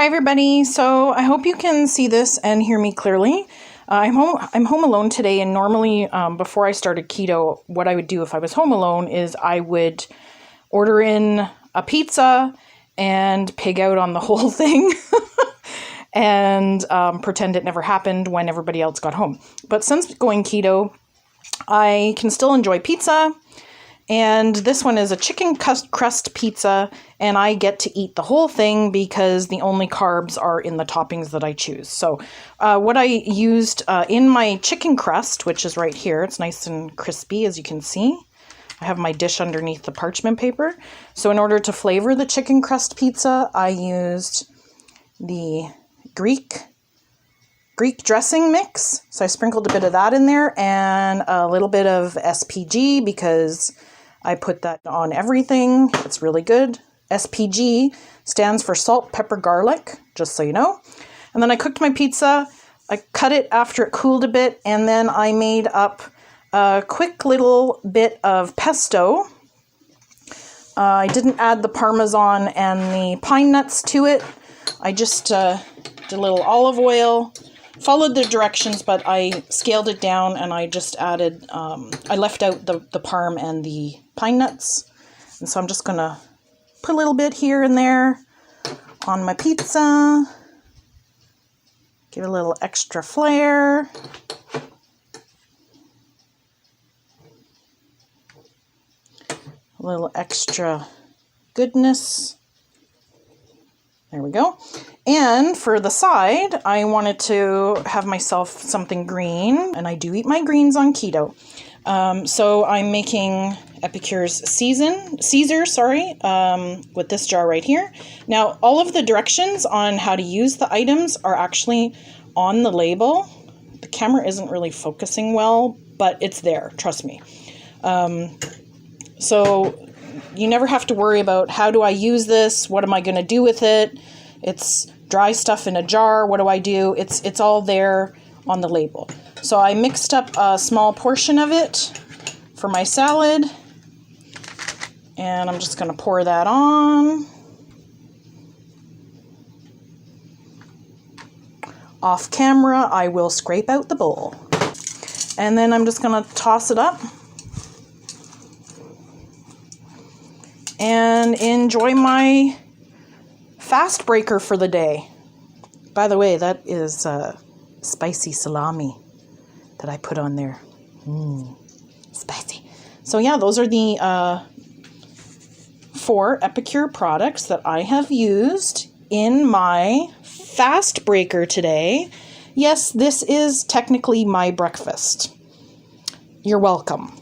everybody. So I hope you can see this and hear me clearly. I'm home alone today, and normally before I started keto, what I would do if I was home alone is I would order in a pizza and pig out on the whole thing and pretend it never happened when everybody else got home. But since going keto, I can still enjoy pizza. And this one is a chicken crust pizza, and I get to eat the whole thing because the only carbs are in the toppings that I choose. So what I used in my chicken crust, which is right here, it's nice and crispy as you can see. I have my dish underneath the parchment paper. So in order to flavor the chicken crust pizza, I used the Greek dressing mix. So I sprinkled a bit of that in there and a little bit of SPG because I put that on everything. It's really good. SPG stands for salt, pepper, garlic, just so you know. And then I cooked my pizza. I cut it after it cooled a bit, and then I made up a quick little bit of pesto. I didn't add the Parmesan and the pine nuts to it. I just did a little olive oil, followed the directions, but I scaled it down and I just added, I left out the parm and the pine nuts. And so I'm just going to put a little bit here and there on my pizza. Give it a little extra flair. A little extra goodness. There we go. And for the side, I wanted to have myself something green, and I do eat my greens on keto. So I'm making Epicure's Caesar, with this jar right here. Now, all of the directions on how to use the items are actually on the label. The camera isn't really focusing well, but it's there, trust me. So you never have to worry about how do I use this? What am I going to do with it? It's dry stuff in a jar. What do I do? It's all there on the label. So I mixed up a small portion of it for my salad. And I'm just going to pour that on. Off camera, I will scrape out the bowl. And then I'm just going to toss it up. And enjoy my fast breaker for the day. By the way, that is spicy salami that I put on there. Spicy. So yeah, those are the 4 Epicure products that I have used in my fast breaker today. Yes, this is technically my breakfast. You're welcome.